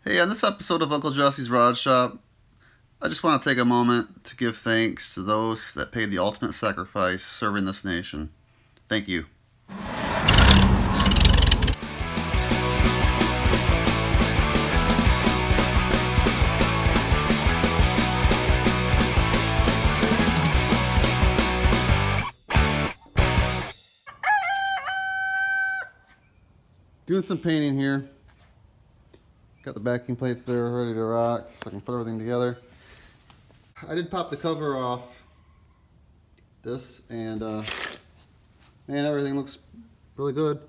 Hey, on this episode of Uncle Jesse's Rod Shop, I just want to take a moment to give thanks to those that paid the ultimate sacrifice serving this nation. Thank you. Doing some painting here. Got the backing plates there ready to rock so I can put everything together. I did pop the cover off this and man, everything looks really good.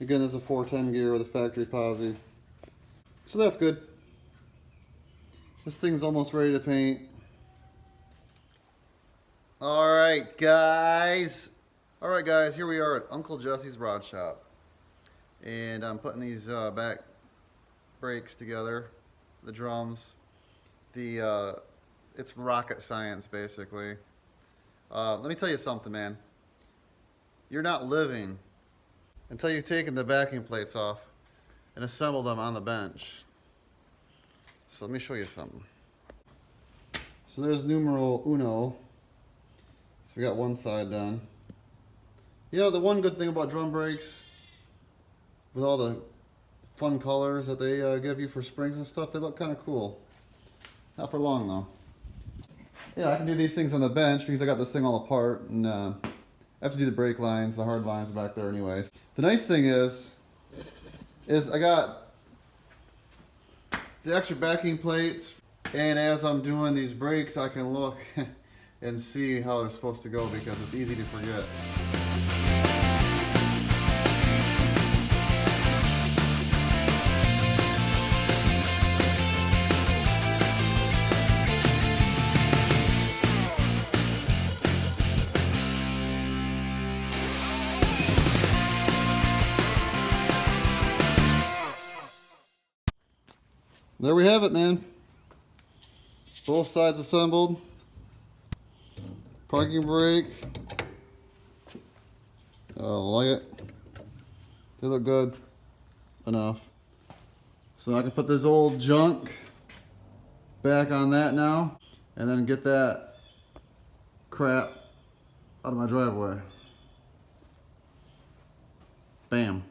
Again, it's a 410 gear with a factory posi. So that's good. This thing's almost ready to paint. Alright guys, here we are at Uncle Jesse's Rod Shop. And I'm putting these back brakes together, the drums. It's rocket science basically. Let me tell you something, man. You're not living until you've taken the backing plates off and assembled them on the bench. So let me show you something. So there's numero uno. So we got one side done. You know, the one good thing about drum brakes, with all the fun colors that they give you for springs and stuff, they look kind of cool. Not for long though. Yeah, I can do these things on the bench because I got this thing all apart, and I have to do the brake lines, the hard lines back there anyways. The nice thing is I got the extra backing plates, and as I'm doing these brakes I can look and see how they're supposed to go because it's easy to forget. There we have it, man. Both sides assembled. Parking brake. Like it. They look good enough. So I can put this old junk back on that now and then get that crap out of my driveway. Bam.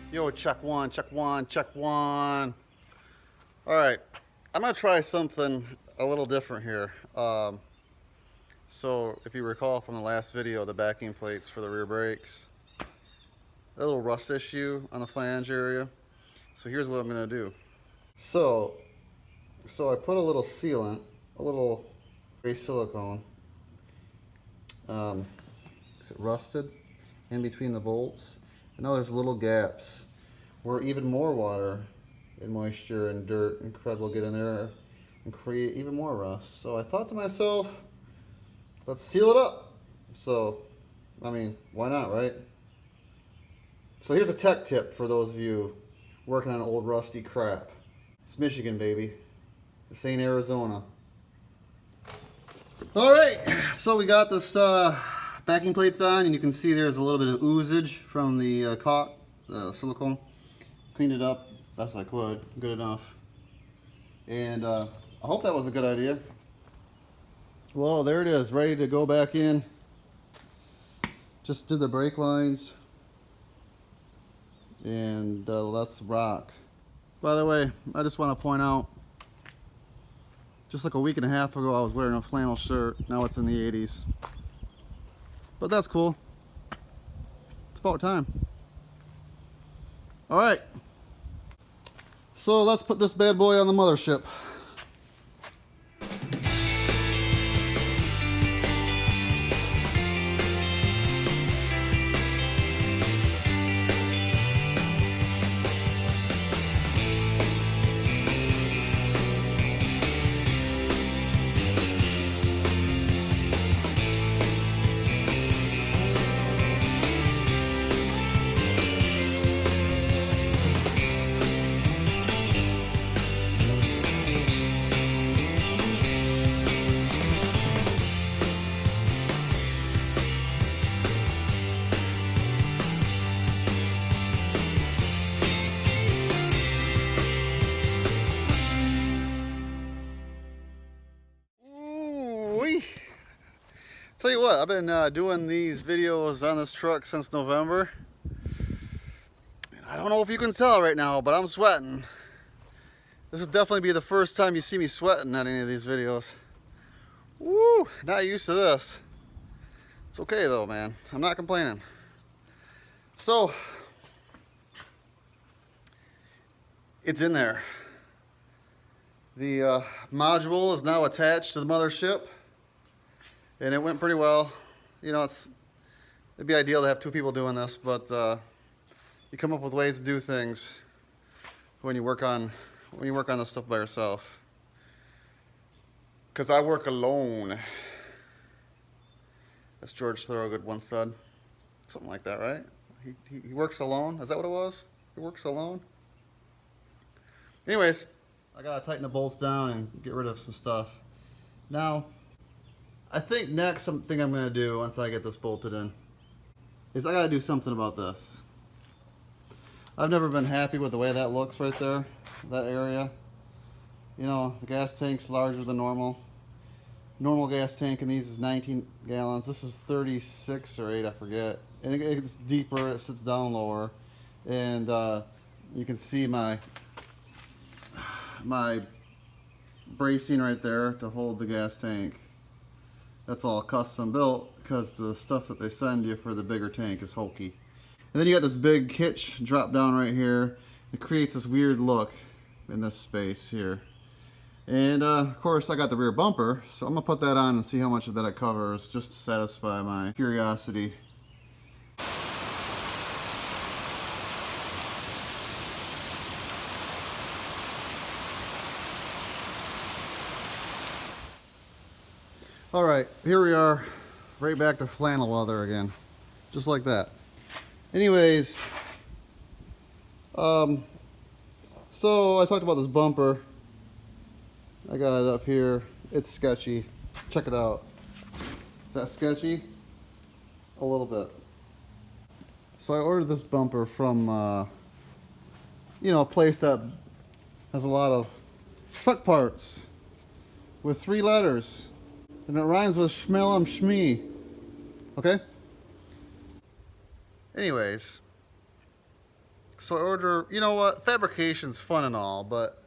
Yo, check one, check one, check one. All right, I'm gonna try something a little different here. So if you recall from the last video, the backing plates for the rear brakes, a little rust issue on the flange area. So here's what I'm gonna do. So I put a little sealant, a little gray silicone. Is it rusted in between the bolts? And now there's little gaps where even more water and moisture and dirt and crud will get in there and create even more rust. So I thought to myself, let's seal it up. So, I mean, why not, right? So here's a tech tip for those of you working on old rusty crap. It's Michigan, baby. This ain't Arizona. All right, so we got this backing plates on, and you can see there's a little bit of oozage from the caulk, the silicone. Cleaned it up best I could, good enough. And I hope that was a good idea. Well, there it is, ready to go back in. Just did the brake lines, and let's rock. By the way, I just want to point out, just like a week and a half ago I was wearing a flannel shirt, now it's in the 80s. But that's cool. It's about time. All right. So let's put this bad boy on the mothership. Tell you what, I've been doing these videos on this truck since November. And I don't know if you can tell right now, but I'm sweating. This will definitely be the first time you see me sweating on any of these videos. Woo, not used to this. It's okay though, man. I'm not complaining. So, it's in there. The module is now attached to the mothership, and it went pretty well. You know, it'd be ideal to have two people doing this, but you come up with ways to do things when you work on this stuff by yourself. Because I work alone. As George Thorogood once said. Something like that, right? He works alone? Is that what it was? He works alone? Anyways, I gotta tighten the bolts down and get rid of some stuff. Now, I think next thing I'm gonna do once I get this bolted in is I gotta do something about this. I've never been happy with the way that looks right there, that area. You know, the gas tank's larger than normal. Normal gas tank in these is 19 gallons. This is 36 or 8, I forget. And it gets deeper, it sits down lower. And you can see my bracing right there to hold the gas tank. That's all custom built because the stuff that they send you for the bigger tank is hokey. And then you got this big hitch drop down right here. It creates this weird look in this space here. And of course I got the rear bumper, so I'm gonna put that on and see how much of that it covers just to satisfy my curiosity. Alright, here we are, right back to flannel leather again, just like that. Anyways, so I talked about this bumper. I got it up here. It's sketchy. Check it out. Is that sketchy? A little bit. So I ordered this bumper from, you know, a place that has a lot of truck parts with 3 letters. And it rhymes with Schmellum Schmee. Okay? Anyways. So I order, you know what? Fabrication's fun and all, but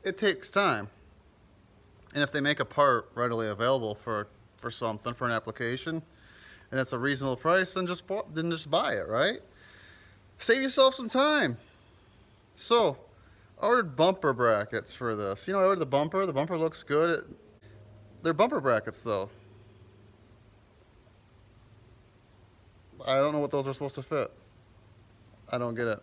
it takes time. And if they make a part readily available for something, for an application, and it's a reasonable price, then just buy it, right? Save yourself some time. So, I ordered bumper brackets for this. You know, I ordered the bumper. The bumper looks good. They're bumper brackets, though. I don't know what those are supposed to fit. I don't get it.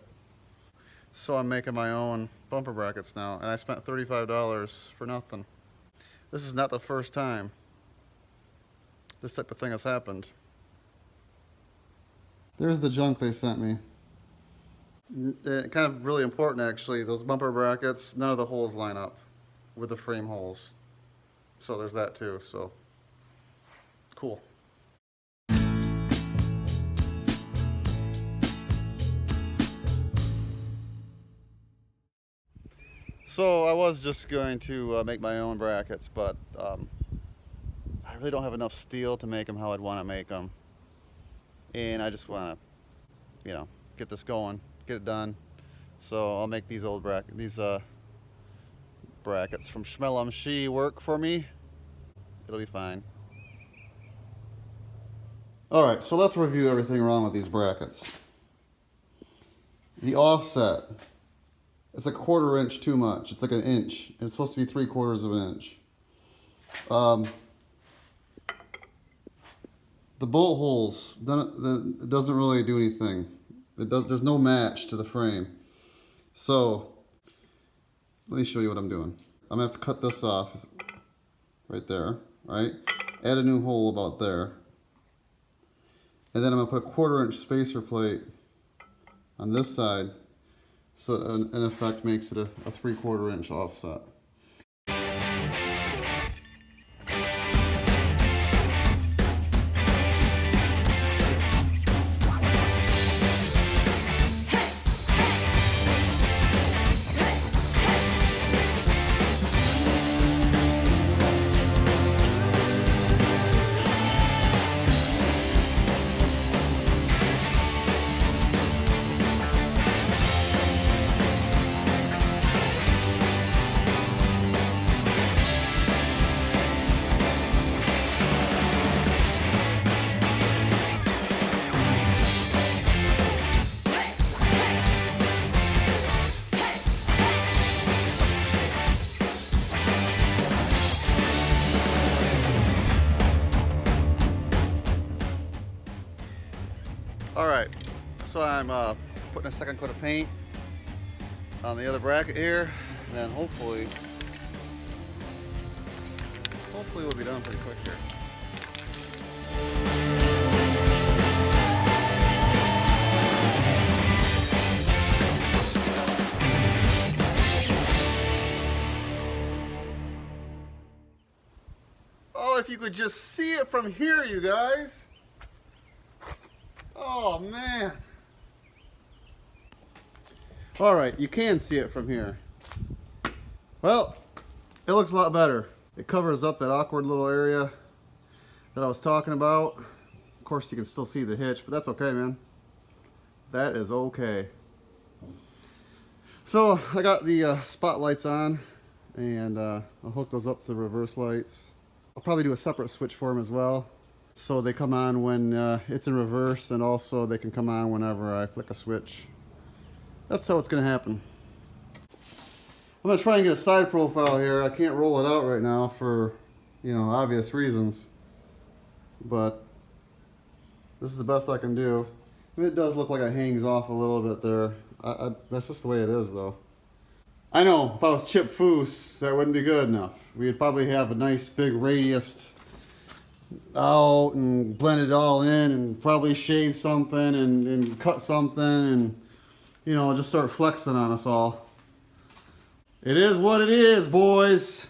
So I'm making my own bumper brackets now, and I spent $35 for nothing. This is not the first time this type of thing has happened. There's the junk they sent me. Kind of really important, actually. Those bumper brackets, none of the holes line up with the frame holes. So there's that too, so cool. So I was just going to make my own brackets, but I really don't have enough steel to make them how I'd want to make them. And I just want to, you know, get this going, get it done. So I'll make these brackets from Schmellum Schee work for me. It'll be fine. Alright, so let's review everything wrong with these brackets. The offset. It's a 1/4 inch too much. It's like 1 inch. And it's supposed to be 3/4 of an inch. The bolt holes, it doesn't really do anything. There's no match to the frame. So, let me show you what I'm doing. I'm going to have to cut this off right there, right? Add a new hole about there. And then I'm going to put a 1/4 inch spacer plate on this side. So it in effect makes it a 3/4 inch offset. All right, so I'm putting a second coat of paint on the other bracket here, and then hopefully we'll be done pretty quick here. Oh, if you could just see it from here, you guys. Oh, man. All right, you can see it from here. Well, it looks a lot better. It covers up that awkward little area that I was talking about. Of course, you can still see the hitch, but that's okay, man. That is okay. So I got the spotlights on, and I'll hook those up to the reverse lights. I'll probably do a separate switch for them as well, so they come on when it's in reverse, and also they can come on whenever I flick a switch. That's how it's going to happen. I'm going to try and get a side profile here. I can't roll it out right now for, you know, obvious reasons, but this is the best I can do. I mean, it does look like it hangs off a little bit there. That's just the way it is, though. I know, if I was Chip Foose, that wouldn't be good enough. We'd probably have a nice big radius out and blend it all in and probably shave something and cut something and, you know, just start flexing on us all. It is what it is, boys.